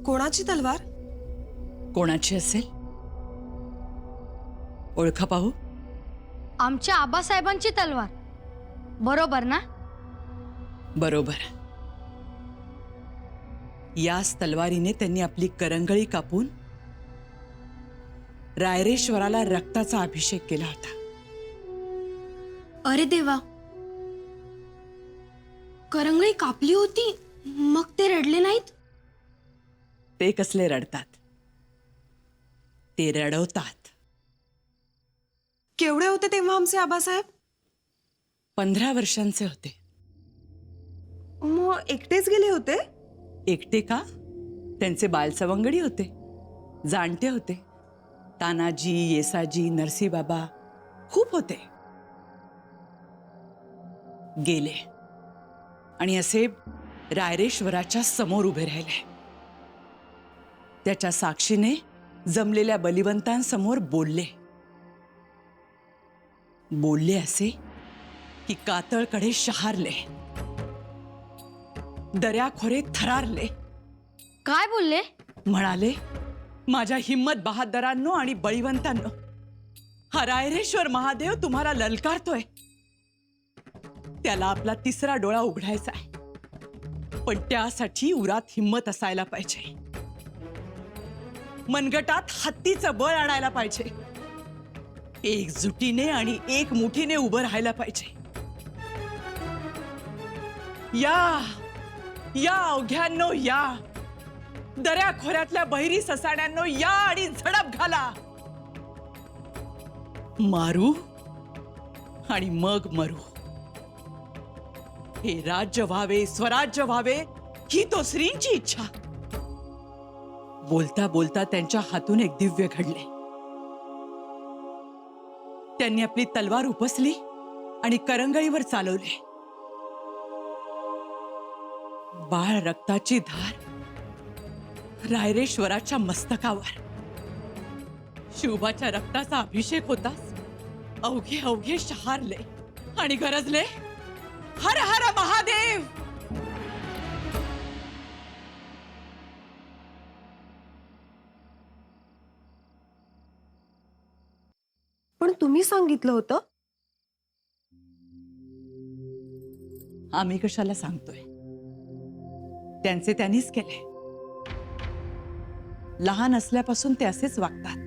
कोणाची तलवार? कोणाची असेल? ओळखा पाहू. आमच्या आबासाहेबांची तलवार, बरोबर ना? बरोबर. याच तलवारीने त्यांनी आपली करंगळी कापून रायरेश्वराला रक्ताचा अभिषेक केला होता. अरे देवा, करंगळी कापली होती, मग ते रडले नाहीत? ते कसले रडतात, ते रडवतात. केवढे होते तेव्हा आमचे आबासाहेब? 15 वर्षांचे होते. मग एकटेच गेले होते? एकटे का? त्यांचे बालसवंगडी होते, जाणते होते. तानाजी, येसाजी, नरसीबाबा खूप होते. गेले आणि असे रायरेश्वराच्या समोर उभे राहिले. त्याच्या साक्षीने जमलेल्या बलिवंतांसमोर बोलले. बोलले असे की कातळकडे शहारले, दर्याखोरे थरारले. काय बोलले? म्हणाले, माझ्या हिम्मत बहादरांनो आणि बळीवंतांनो, हा रायरेश्वर महादेव तुम्हाला ललकारतोय. त्याला आपला तिसरा डोळा उघडायचा आहे, पण त्यासाठी उरात हिम्मत असायला पाहिजे. मनगटात हत्तीचं बळ आणायला पाहिजे. एकजुटीने आणि एक मुठीने उभं राहायला पाहिजे. या या अवघ्यांनो, या दर्याखोऱ्यातल्या बहिरी ससाण्यांनो, या आणि झडप घाला. मारू आणि मग मरू. हे राज्य व्हावे, स्वराज्य व्हावे, ही तो श्रींची इच्छा. बोलता बोलता त्यांच्या हातून एक दिव्य घडले. त्यांनी आपली तलवार उपसली आणि करंगळीवर चालवले. बाळ रक्ताची धार रायरेश्वराच्या मस्तकावर. शिवबाच्या रक्ताचा अभिषेक होताच अवघे अवघे शहारले आणि गरजले, हर हर महादेव. पण तुम्ही सांगितलं होतं. आम्ही कशाला सांगतोय? त्यांचे त्यांनीच केले. लहान असल्यापासून ते असेच वागतात.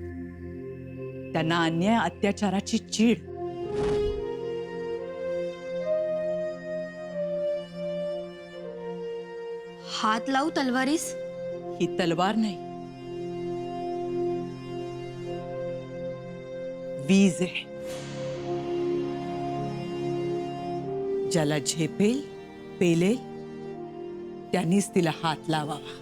त्यांना अन्याय अत्याचाराची चीड. हात लावू तलवारीस? ही तलवार नाही, वीज आहे. ज्याला झेपेल पेलेल त्यांनीच तिला हात लावावा.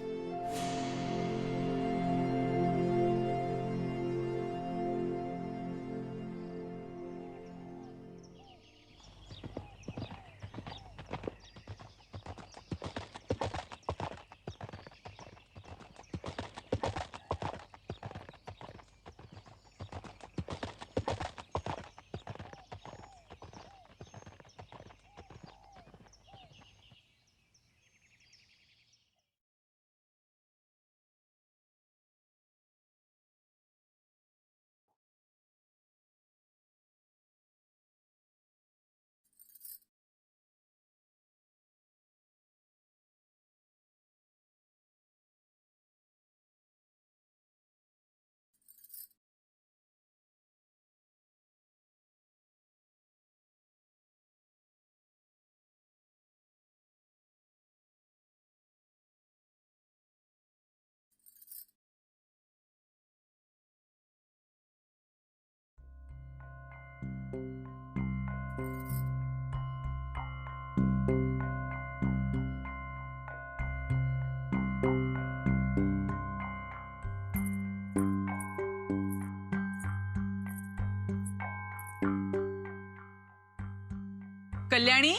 कल्याणी,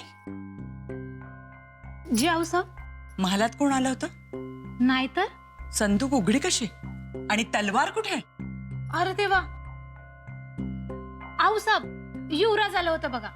जी आऊसाहेब. महालात कोण आलं होतं? नाहीतर. संदूक उघडी कशी आणि तलवार कुठे? अरे देवा, आऊसाहेब, युवराज आलं होतं बघा.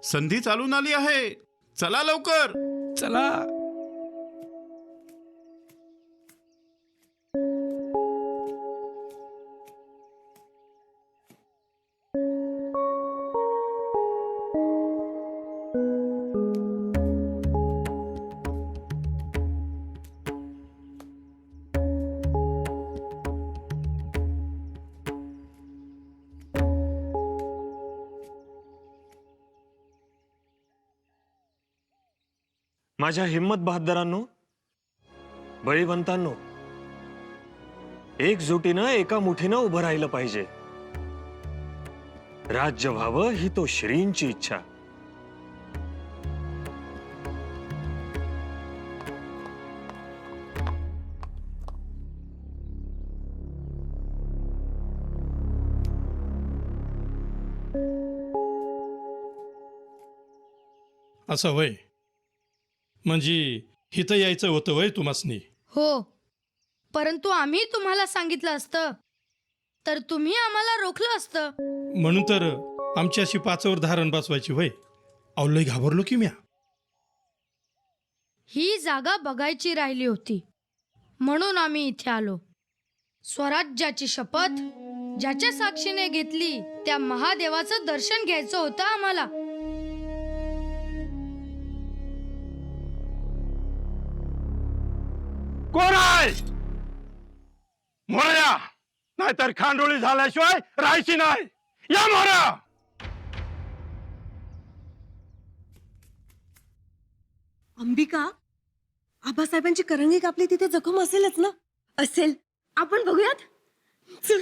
संधी चालून आली आहे. चला लवकर. चला. माझ्या हिम्मत बहादरांनो, बळीवंतांनो, एकजुटीनं एका मुठीनं उभं राहिलं पाहिजे. राज्य व्हावं ही तो श्रींची इच्छा. असं वय म्हणजे हिथं यायचं होतं वय तुम्हासनी. हो, परंतु आम्ही तुम्हाला सांगितलं असतं तर तुम्ही आम्हाला रोखलं असतं. म्हणून तर आमची अशी पाचावर धारण बसवायची वय. अहो लय घाबरलो की म्या. ही जागा बघायची राहिली होती म्हणून आम्ही इथे आलो. स्वराज्याची शपथ ज्याच्या साक्षीने घेतली त्या महादेवाचं दर्शन घ्यायचं होतं आम्हाला. कोण आहे? मोरया, नाहीतर खांडोळी झाल्याशिवाय राहायची नाही. या मोरया. अंबिका, आबासाहेबांची करंगी कापली तिथे जखम असेलच ना? असेल. आपण बघूयात. चल.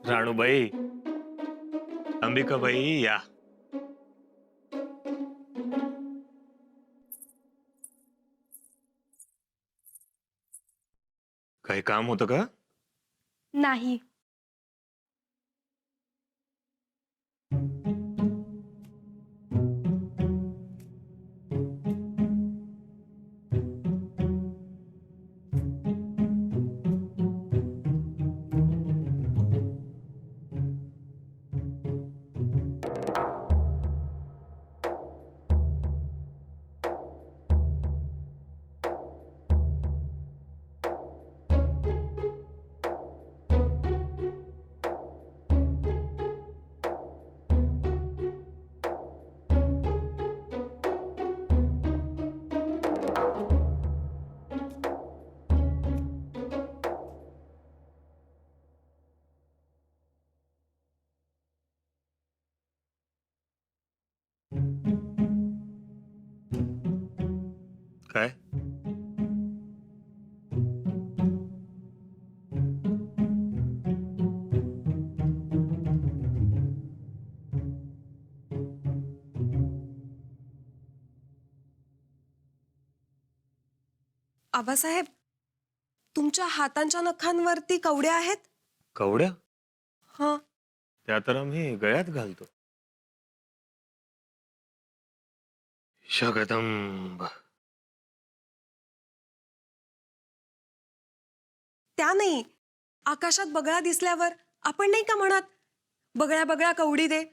राणूबाई, अंबिकाबाई या. काही काम होतं का? नाही. काय? आबासाहेब, तुमच्या हातांच्या नखांवरती कवड्या आहेत. कवड्या? हा. त्या तर आम्ही गळ्यात घालतो. शगदंब. त्या नाही. आकाशात बगळा दिसल्यावर आपण नाही का म्हणत, बगळ्या बगळ्या कवडी दे.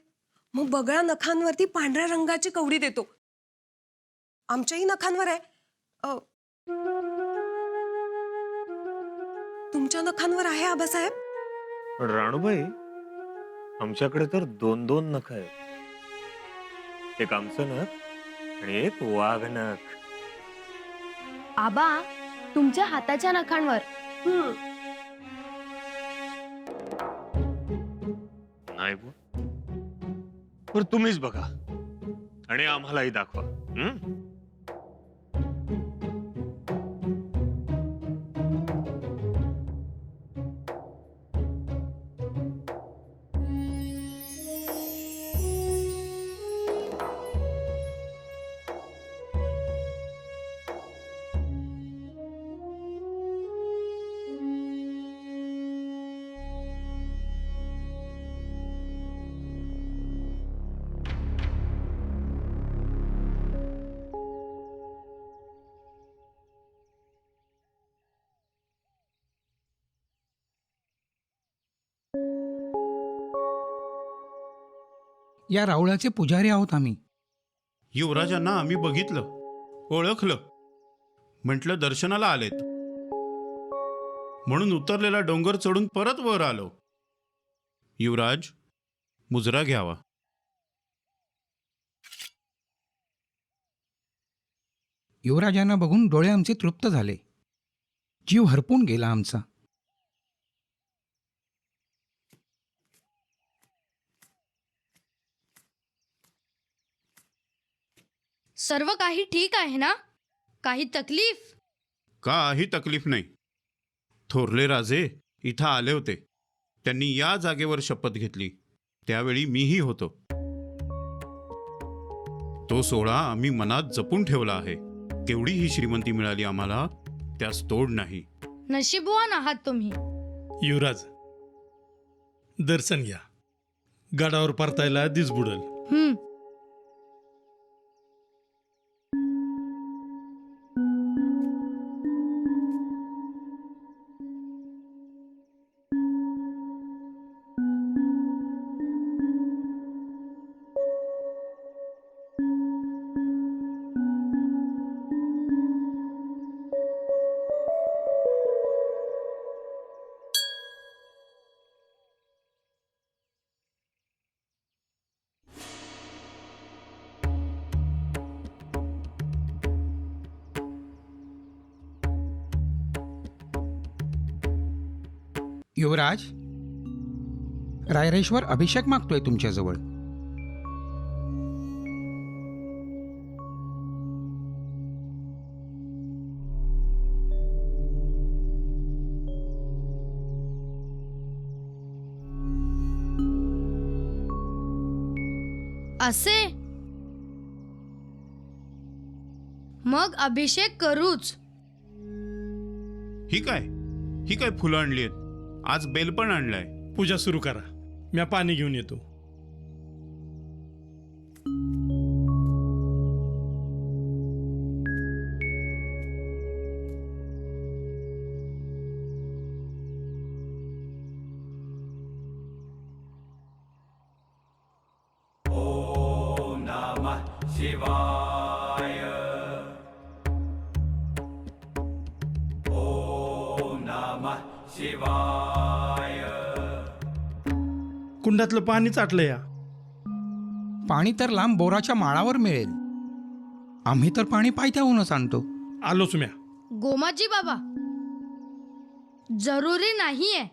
मग बगळा नखांवरती पांढऱ्या रंगाची कवडी देतो. आमच्याही नखांवर आहे. तुमच्या नखांवर आहे आबासाहेब? पण राणूबाई, आमच्याकडे तर 2-2 नख आहेत. एक आमचं नख आणि एक वाघ नख. आबा, तुमच्या हाताच्या नखांवर. नाही बुवा. पण तुम्हीच बघा आणि आम्हालाही दाखवा. या रावळाचे पुजारी आहोत आम्ही. युवराजांना आम्ही बघितलं, ओळखलं, म्हटलं दर्शनाला आलेत, म्हणून उतरलेला डोंगर चढून परत वर आलो. युवराज, मुजरा घ्यावा. युवराजांना बघून डोळे आमचे तृप्त झाले. जीव हरपून गेला आमचा. सर्व काही ठीक आहे ना? काही तकलीफ? काही तकलीफ नाही. थोरले राजे इथं आले होते. त्यांनी या जागेवर शपथ घेतली. त्यावेळी मीही होतो. तो सोहळा आम्ही मनात जपून ठेवला आहे. केवढी ही श्रीमंती मिळाली आम्हाला, त्यास तोड नाही. नशीबवान आहात तुम्ही. युवराज, दर्शन घ्या. गडावर परतायला दिस बुडल. हम्म. युवराज, रायरेश्वर अभिषेक मागतोय तुमच्याजवळ. असे मग अभिषेक करूच. ही काय फुलं आणली आहेत? आज बेल पण आणलाय. पूजा सुरू करा. मी पाणी घेऊन येतो. कुंडातलं पाणी चाटलं या. पाणी तर लांब बोराच्या माळावर मिळेल. आम्ही तर पाणी पायथ्याहूनच आणतो. आलोच म्या. गोमाजी बाबा, जरुरी नाहीये.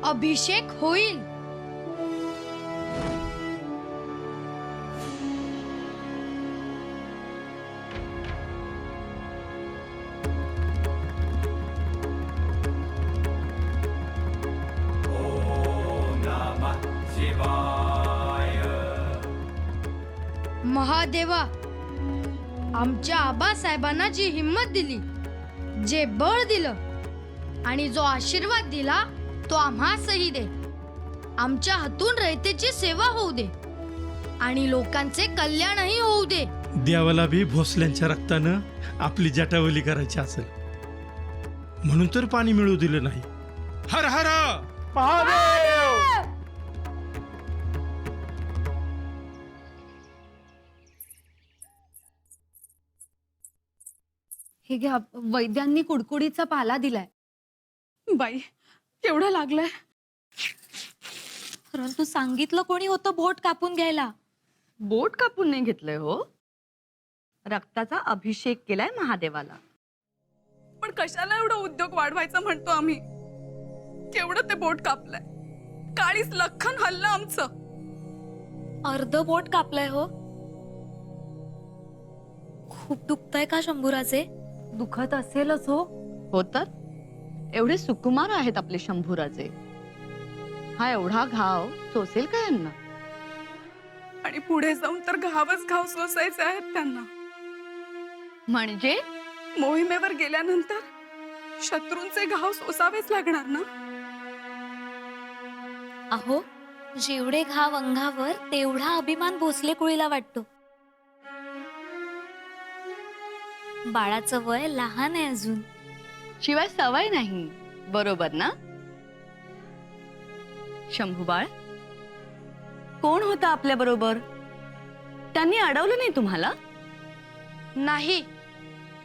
अभिषेक होईल. महादेवा, आमच्या आबासाहेबांना जी हिंमत दिली, जे बळ दिलं आणि जो आशीर्वाद दिला, तो आम्हासही दे. आमच्या हातून रयतेची सेवा होऊ दे आणि लोकांचे कल्याणही होऊ दे. देवाला बी भोसल्यांच्या रक्तानं आपली जटावली करायची असेल म्हणून तर पाणी मिळू दिलं नाही. हर हर महादेव! हे घ्या, वैद्यांनी कुडकुडीचा पाला दिलाय. बाई, केवढं लागलंय? परंतु सांगितलं कोणी होतं बोट कापून घ्यायला? बोट कापून नाही घेतलंय हो, रक्ताचा अभिषेक केलाय महादेवाला. पण कशाला एवढा उद्योग वाढवायचा म्हणतो आम्ही? केवढं ते बोट कापलंय. काळीच लखन हल्लं आमचं. अर्ध बोट कापलंय हो. खूप दुखतंय का शंभूराचे? दुखत असेलच हो. हो तर एवढे सुकुमार आहेत आपले शंभूराजे. हा एवढा घाव सोसेल का यांना? आणि पुढे जाऊन तर घावच घाव सोसायचे आहेत त्यांना. म्हणजे मोहिमेवर गेल्यानंतर शत्रूंचे घाव सोसावेच लागणार ना. अहो, जेवढे घाव अंगावर तेवढा अभिमान भोसले कुळीला वाटतो. बाळाचं वय लहान आहे अजून. शिवाय सवय नाही, बरोबर ना? शंभूबाळ, कोण होता आपल्या बरोबर? त्यांनी अडवलं नाही तुम्हाला? नाही,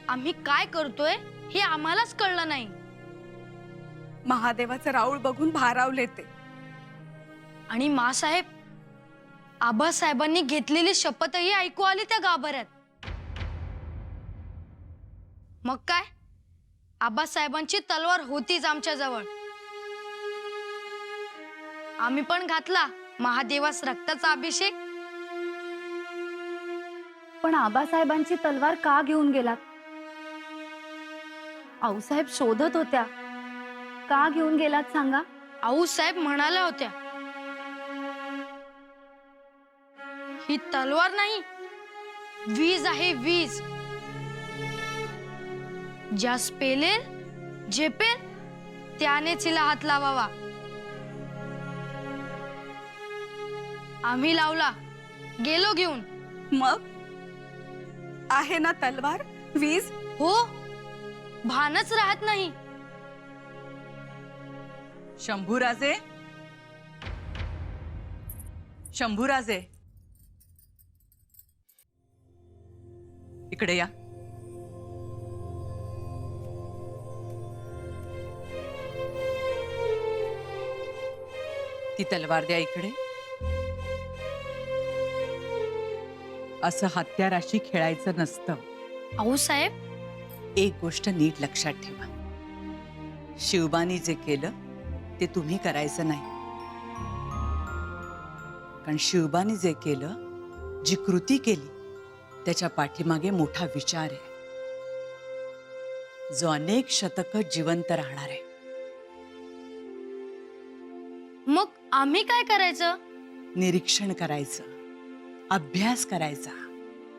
आम्ही काय करतोय हे आम्हालाच कळलं नाही. महादेवाचं राऊळ बघून भारावले ते. आणि मासाहेब, आबासाहेबांनी घेतलेली शपथही ऐकू आली त्या गाभाऱ्यात. मग काय, आबासाहेबांची तलवार होतीच आमच्या जवळ. आम्ही पण घातला महादेवास रक्ताचा अभिषेक. पण आबासाहेबांची तलवार का घेऊन गेलात? आऊसाहेब शोधत होत्या, का घेऊन गेलात सांगा? आऊसाहेब म्हणाल्या होत्या, ही तलवार नाही, वीज आहे, वीज. ज्यास पेलेल झेपेल त्यानेच हिला हात लावावा. आम्ही लावला, गेलो घेऊन. मग आहे ना तलवार, वीज? हो, भानच राहत नाही. शंभूराजे, शंभूराजे, इकडे या. ती तलवार द्या इकडे. असं हत्याराशी खेळायचं नसतं. आऊसाहेब, एक गोष्ट नीट लक्षात ठेवा, शिवबानी जे केलं ते तुम्ही करायचं नाही. कारण शिवबानी जे केलं, जी कृती केली, त्याच्या पाठीमागे मोठा विचार आहे, जो अनेक शतकं जिवंत राहणार आहे. मग आम्ही काय करायचं? निरीक्षण करायचं, अभ्यास करायचा,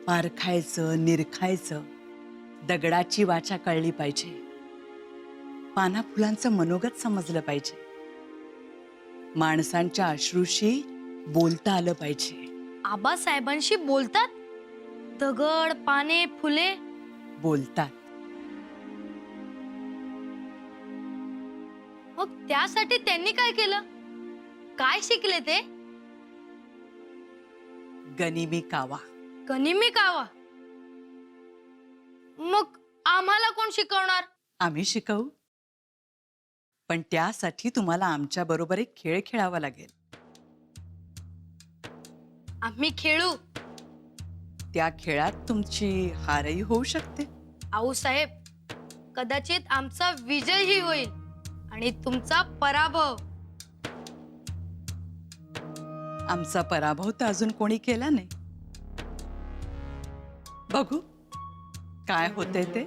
पारखायचं, निरखायचं. दगडाची वाचा कळली पाहिजे, पाना फुलांचं मनोगत समजलं पाहिजे, माणसांच्या अश्रूशी बोलता आलं पाहिजे. आबासाहेबांशी बोलतात? दगड, पाने, फुले बोलतात. मग त्यासाठी त्यांनी काय केलं? काय शिकले ते? गनिमी कावा. गनिमी कावा? मग आम्हाला कोण शिकवणार? आम्ही शिकवू, पण त्यासाठी तुम्हाला आमच्या बरोबर एक खेळ खेळावा लागेल. आम्ही खेळू. त्या खेळात तुमची हारही होऊ शकते. आऊसाहेब, कदाचित आमचा विजयही होईल आणि तुमचा पराभव. आमचा पराभव तर अजून कोणी केला नाही. बघू काय होते ते.